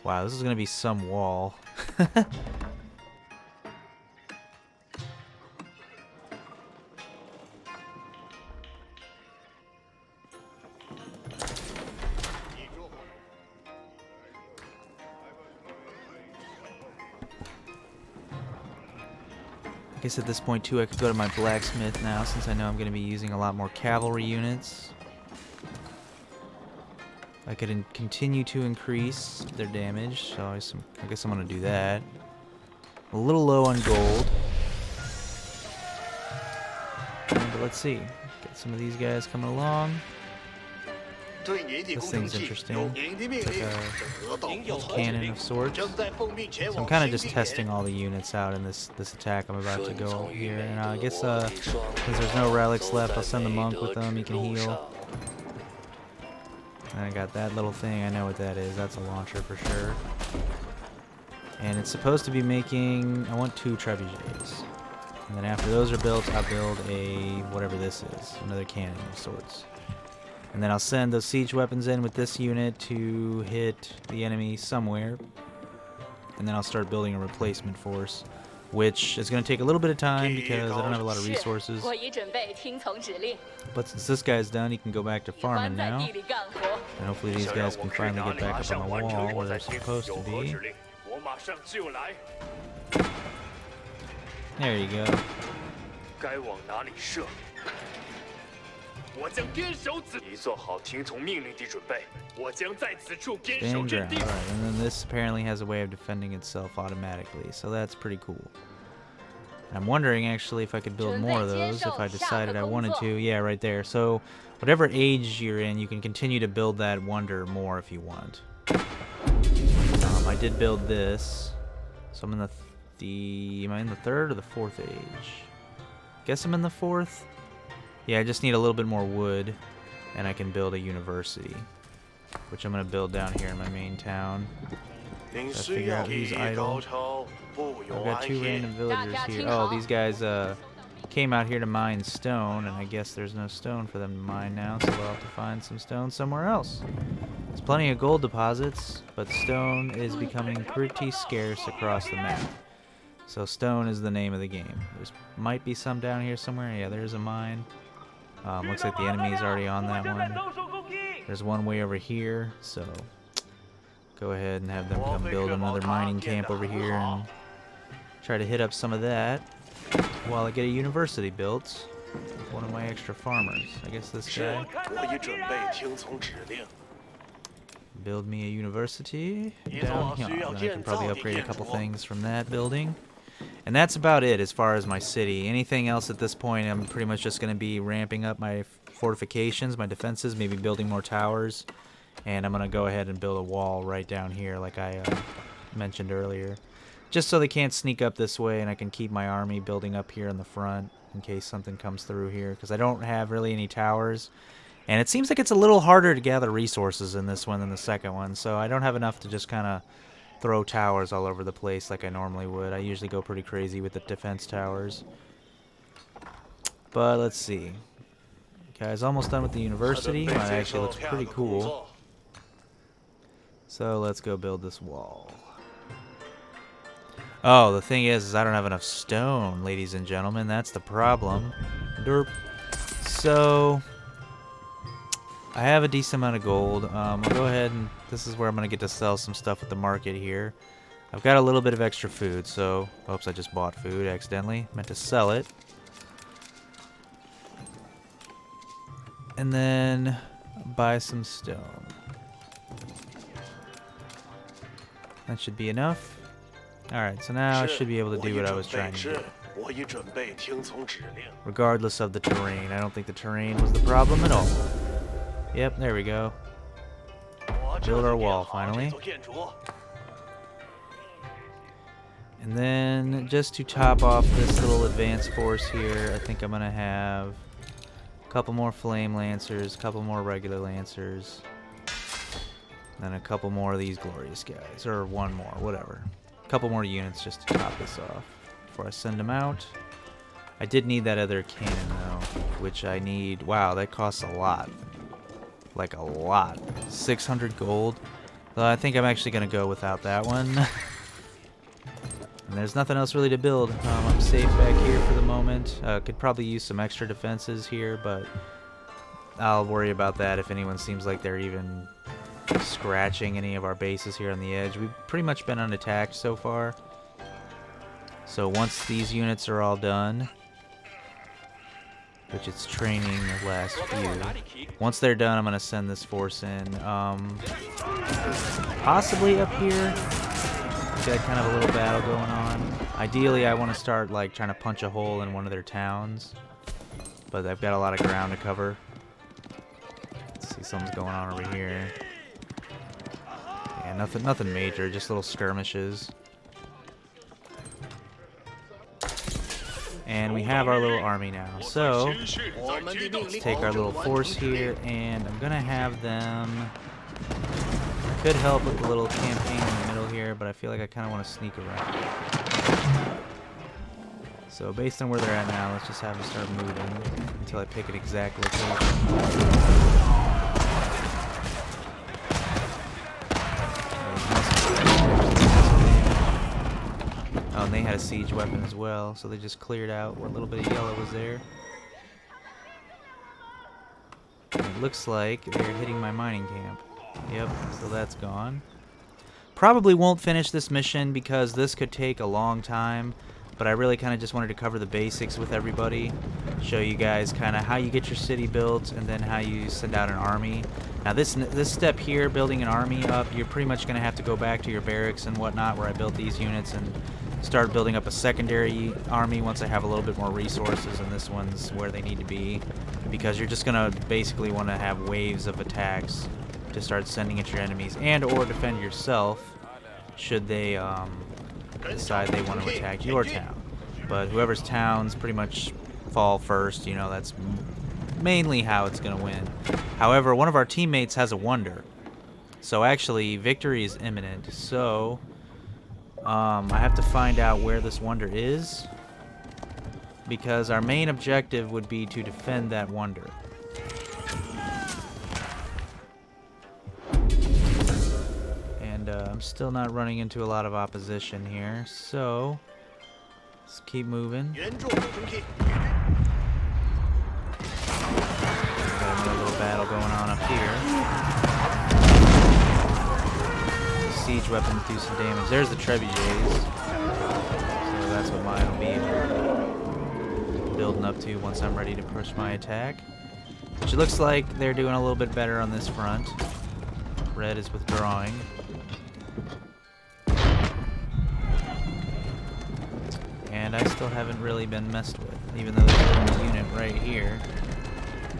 Wow, this is going to be some wall. I guess at this point too I could go to my blacksmith now, since I know I'm going to be using a lot more cavalry units. I could continue to increase their damage, so I guess I'm going to do that. A little low on gold. But let's see. Get some of these guys coming along. This thing's interesting. It's like a cannon of sorts. So I'm kind of just testing all the units out in this attack I'm about to go here. And I guess because there's no relics left, I'll send the monk with them. He can heal. And I got that little thing. I know what that is. That's a launcher for sure. And it's supposed to be making... I want 2 trebuchets. And then after those are built, I'll build a... whatever this is. Another cannon of sorts. And then I'll send those siege weapons in with this unit to hit the enemy somewhere. And then I'll start building a replacement force, which is going to take a little bit of time because I don't have a lot of resources. But since this guy's done, he can go back to farming now. And hopefully these guys can finally get back up on the wall where they're supposed to be. There you go. Stand ground. Alright, and then this apparently has a way of defending itself automatically, so that's pretty cool. I'm wondering actually if I could build more of those if I decided I wanted to. Yeah, right there. So whatever age you're in, you can continue to build that wonder more if you want. I did build this, so I'm in am I in the 3rd or the 4th age? Guess I'm in the 4th. Yeah, I just need a little bit more wood, and I can build a university, which I'm going to build down here in my main town. Gotta figure out who's idle. I've got 2 random villagers here. Oh, these guys came out here to mine stone, and I guess there's no stone for them to mine now, so they'll have to find some stone somewhere else. There's plenty of gold deposits, but stone is becoming pretty scarce across the map. So stone is the name of the game. There's might be some down here somewhere. Yeah, there's a mine. Looks like the enemy is already on that one. There's one way over here, so go ahead and have them come build another mining camp over here and try to hit up some of that while I get a university built with one of my extra farmers. I guess this guy. Build me a university down here. Then I can probably upgrade a couple things from that building. And that's about it as far as my city. Anything else at this point, I'm pretty much just going to be ramping up my fortifications, my defenses, maybe building more towers. And I'm going to go ahead and build a wall right down here like I mentioned earlier. Just so they can't sneak up this way, and I can keep my army building up here in the front in case something comes through here. Because I don't have really any towers. And it seems like it's a little harder to gather resources in this one than the second one. So I don't have enough to just kind of throw towers all over the place like I normally would. I usually go pretty crazy with the defense towers. But let's see. Guys, almost done with the university. That actually looks pretty cool. So let's go build this wall. Oh, the thing is I don't have enough stone, ladies and gentlemen. That's the problem. Derp. So I have a decent amount of gold. I'll go ahead and this is where I'm going to get to sell some stuff at the market here. I've got a little bit of extra food, so oops, I just bought food accidentally. Meant to sell it. And then buy some stone. That should be enough. Alright, so now I should be able to do what I was trying to do. Regardless of the terrain. I don't think the terrain was the problem at all. Yep, there we go. Build our wall, finally. And then, just to top off this little advanced force here, I think I'm going to have a couple more flame lancers, a couple more regular lancers, and then a couple more of these glorious guys, or one more, whatever. A couple more units just to top this off before I send them out. I did need that other cannon, though, which I need. Wow, that costs a lot. Like a lot. 600 gold. I think I'm actually going to go without that one. And there's nothing else really to build. I'm safe back here for the moment. Could probably use some extra defenses here, but I'll worry about that if anyone seems like they're even scratching any of our bases here on the edge. We've pretty much been unattacked so far. So once these units are all done, which it's training the last few. Once they're done, I'm going to send this force in. Possibly up here. Got kind of a little battle going on. Ideally, I want to start like trying to punch a hole in one of their towns. But I've got a lot of ground to cover. Let's see, something's going on over here. Yeah, nothing major, just little skirmishes. And we have our little army now. So, let's take our little force here, and I'm going to have them. Could help with the little campaign in the middle here, but I feel like I kind of want to sneak around. So, based on where they're at now, let's just have them start moving until I pick an exact location. Oh, and they had a siege weapon as well, so they just cleared out where a little bit of yellow was there. And it looks like they're hitting my mining camp. Yep, so that's gone. Probably won't finish this mission because this could take a long time, but I really kind of just wanted to cover the basics with everybody, show you guys kind of how you get your city built and then how you send out an army. Now this step here, building an army up, you're pretty much going to have to go back to your barracks and whatnot where I built these units and start building up a secondary army once I have a little bit more resources, and this one's where they need to be, because you're just going to basically want to have waves of attacks to start sending at your enemies and or defend yourself should they decide they want to attack your town. But whoever's towns pretty much fall first, you know, that's mainly how it's going to win. However, one of our teammates has a wonder, so actually victory is imminent. So I have to find out where this wonder is, because our main objective would be to defend that wonder. And I'm still not running into a lot of opposition here, so let's keep moving. Got another little battle going on up here. Siege weapons do some damage. There's the trebuchets. So that's what mine will be building up to once I'm ready to push my attack. Which it looks like they're doing a little bit better on this front. Red is withdrawing. And also haven't really been messed with. Even though there's a unit right here,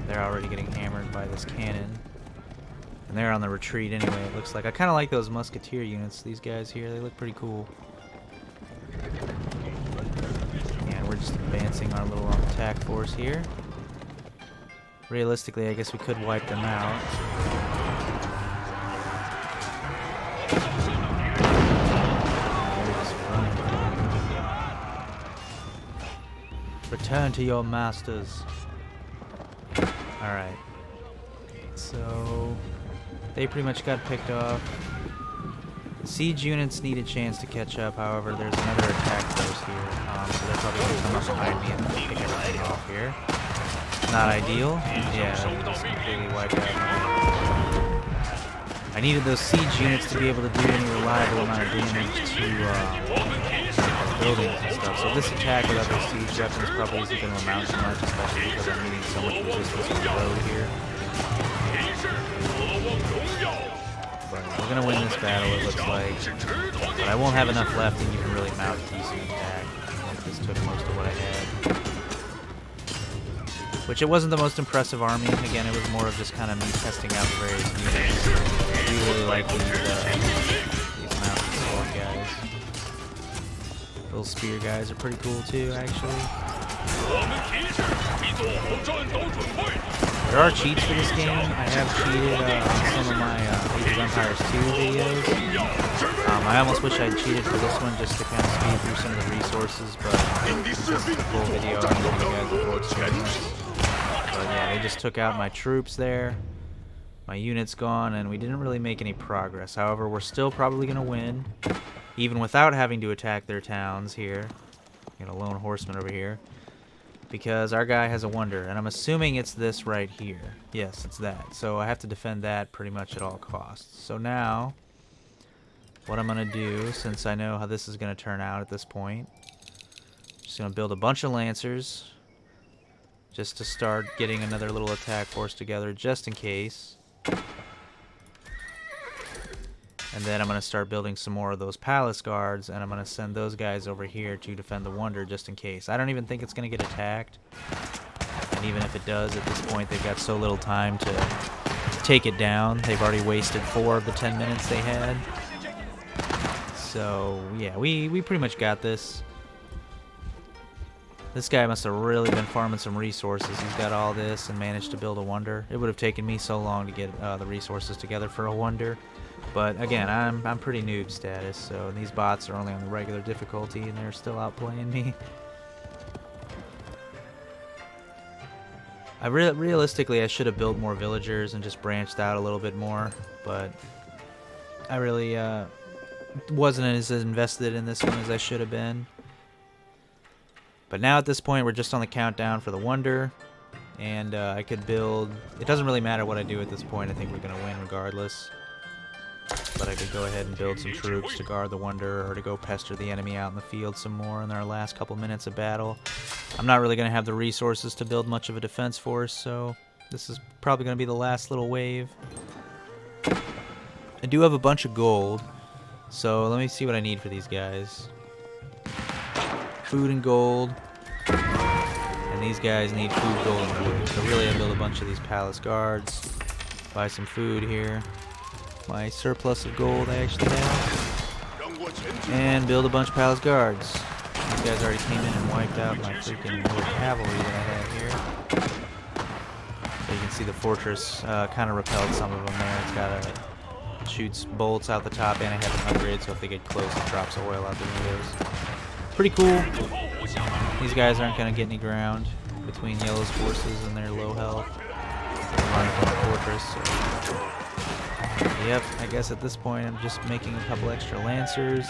they're already getting hammered by this cannon. And they're on the retreat anyway, it looks like. I kind of like those musketeer units, these guys here. They look pretty cool. And we're just advancing our little attack force here. Realistically, I guess we could wipe them out. Return to your masters. Alright. So they pretty much got picked off. The siege units need a chance to catch up, however, there's another attack force here. So they're probably going to come up behind me and pick everything off here. Not ideal. Yeah, just completely wiped out. I needed those siege units to be able to do any reliable amount of damage to buildings and stuff. So this attack without those siege weapons probably isn't going to amount to much, especially because I'm meeting so much resistance on the road here. But we're going to win this battle, it looks like. But I won't have enough left to even really mount a decent attack. This took most of what I had. Which it wasn't the most impressive army. Again, it was more of just kind of me testing out the various units. I do really like these mountain sword guys. Little spear guys are pretty cool too, actually. There are cheats for this game. I have cheated some of my Age of Empires 2 videos. I almost wish I'd cheated for this one just to kind of speed through some of the resources, but this is the full video. I'm giving you guys the full experience. But yeah, they just took out my troops there. My unit's gone, and we didn't really make any progress. However, we're still probably going to win, even without having to attack their towns here. Got a lone horseman over here. Because our guy has a wonder, and I'm assuming it's this right here. Yes, it's that. So I have to defend that pretty much at all costs. So now, what I'm going to do, since I know how this is going to turn out at this point, just going to build a bunch of lancers, just to start getting another little attack force together, just in case. And then I'm going to start building some more of those palace guards, and I'm going to send those guys over here to defend the wonder, just in case. I don't even think it's going to get attacked. And even if it does, at this point, they've got so little time to take it down. They've already wasted 4 of the 10 minutes they had. So, yeah, we pretty much got this. This guy must have really been farming some resources. He's got all this and managed to build a wonder. It would have taken me so long to get the resources together for a wonder. But again, I'm pretty noob status, so these bots are only on the regular difficulty and they're still outplaying me. Realistically, I should have built more villagers and just branched out a little bit more, but I really wasn't as invested in this one as I should have been. But now at this point, we're just on the countdown for the wonder, and I could build... It doesn't really matter what I do at this point. I think we're going to win regardless. But I could go ahead and build some troops to guard the wonder, or to go pester the enemy out in the field some more in our last couple minutes of battle. I'm not really going to have the resources to build much of a defense force, so this is probably going to be the last little wave. I do have a bunch of gold, so let me see what I need for these guys. Food and gold, and these guys need food, gold, and wood. So really I build a bunch of these palace guards, buy some food here, my surplus of gold I actually have, and build a bunch of palace guards. These guys already came in and wiped out my freaking little cavalry that I had here. So you can see the fortress kind of repelled some of them there. It's got a shoots bolts out the top, and I have an upgrade, so if they get close it drops oil out the windows. Pretty cool. These guys aren't going to get any ground between Yellow's forces and their low health. They're running from the fortress. So. Yep, I guess at this point I'm just making a couple extra lancers.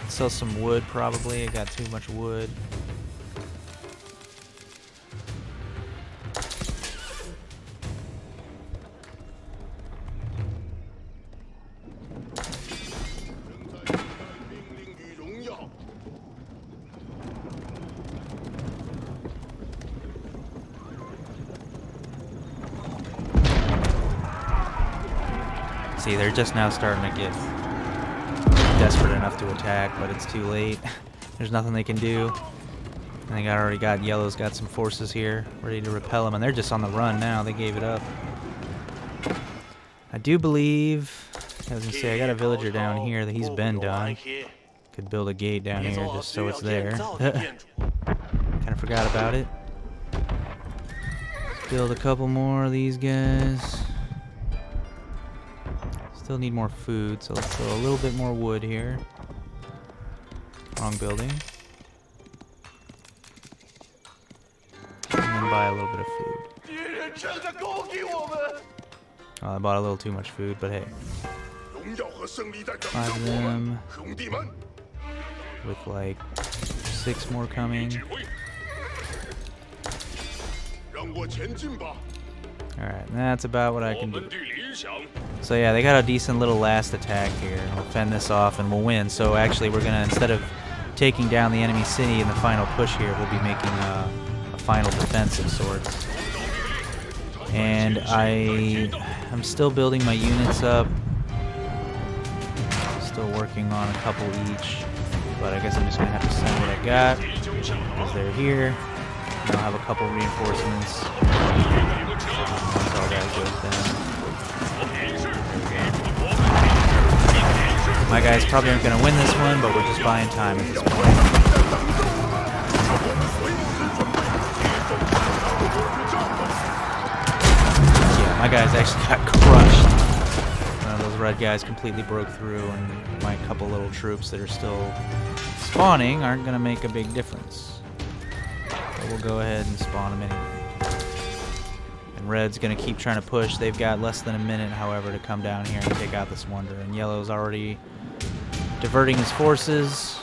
Sell some wood probably. I got too much wood. See, they're just now starting to get desperate enough to attack, but it's too late. There's nothing they can do. I think I already got yellow's got some forces here ready to repel them, and they're just on the run now. They gave it up. I do believe, I was gonna say, I got a villager down here that he's been done. Could build a gate down here just so it's there. Kind of forgot about it. Let's build a couple more of these guys. Still need more food, so let's throw a little bit more wood here. Wrong building. And then buy a little bit of food. Oh, I bought a little too much food, but hey. 5 of them. With like 6 more coming. Alright, that's about what I can do. So yeah, they got a decent little last attack here. We'll fend this off and we'll win. So actually we're gonna, instead of taking down the enemy city in the final push here, we'll be making a final defense of sorts. And I'm still building my units up. Still working on a couple each. But I guess I'm just gonna have to send what I got, because they're here. And I'll have a couple reinforcements. Once all that goes down. My guys probably aren't gonna win this one, but we're just buying time at this point. Yeah, my guys actually got crushed. Those red guys completely broke through, and my couple little troops that are still spawning aren't gonna make a big difference. But we'll go ahead and spawn them anyway. And red's gonna keep trying to push. They've got less than a minute, however, to come down here and take out this wonder. And yellow's already diverting his forces,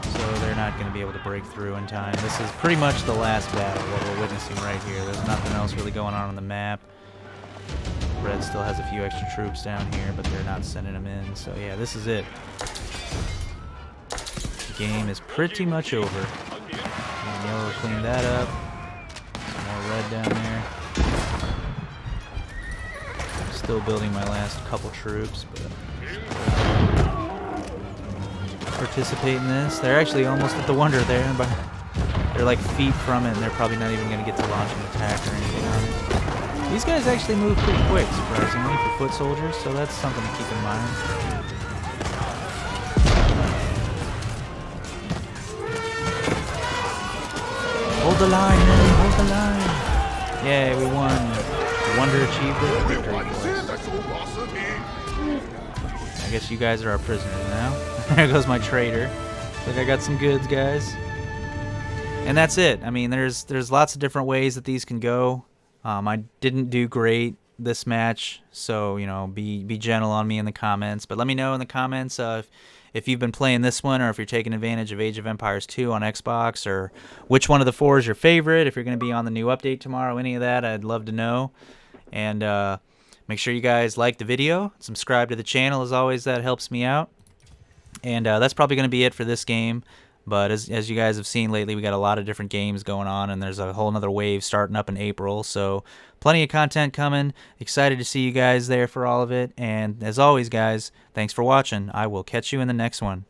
so they're not gonna be able to break through in time. This is pretty much the last battle, what we're witnessing right here. There's nothing else really going on the map. Red still has a few extra troops down here, but they're not sending them in. So yeah, this is it. The game is pretty much over. And yellow cleaned that up. Some more red down there. I'm still building my last couple troops, but participate in this. They're actually almost at the wonder there, but they're like feet from it, and they're probably not even going to get to launch an attack or anything on it. These guys actually move pretty quick, surprisingly, for foot soldiers, so that's something to keep in mind. Hold the line, man, hold the line. Yay, we won. The wonder achieved it. Victory. I guess you guys are our prisoners now. There goes my trader. Look, I got some goods, guys. And that's it. I mean, there's lots of different ways that these can go. I didn't do great this match, so, you know, be gentle on me in the comments. But let me know in the comments if you've been playing this one, or if you're taking advantage of Age of Empires 2 on Xbox, or which one of the 4 is your favorite. If you're going to be on the new update tomorrow, any of that, I'd love to know. And make sure you guys like the video, subscribe to the channel. As always, that helps me out. And that's probably going to be it for this game. But as you guys have seen lately, we got a lot of different games going on, and there's a whole nother wave starting up in April. So plenty of content coming. Excited to see you guys there for all of it. And as always, guys, thanks for watching. I will catch you in the next one.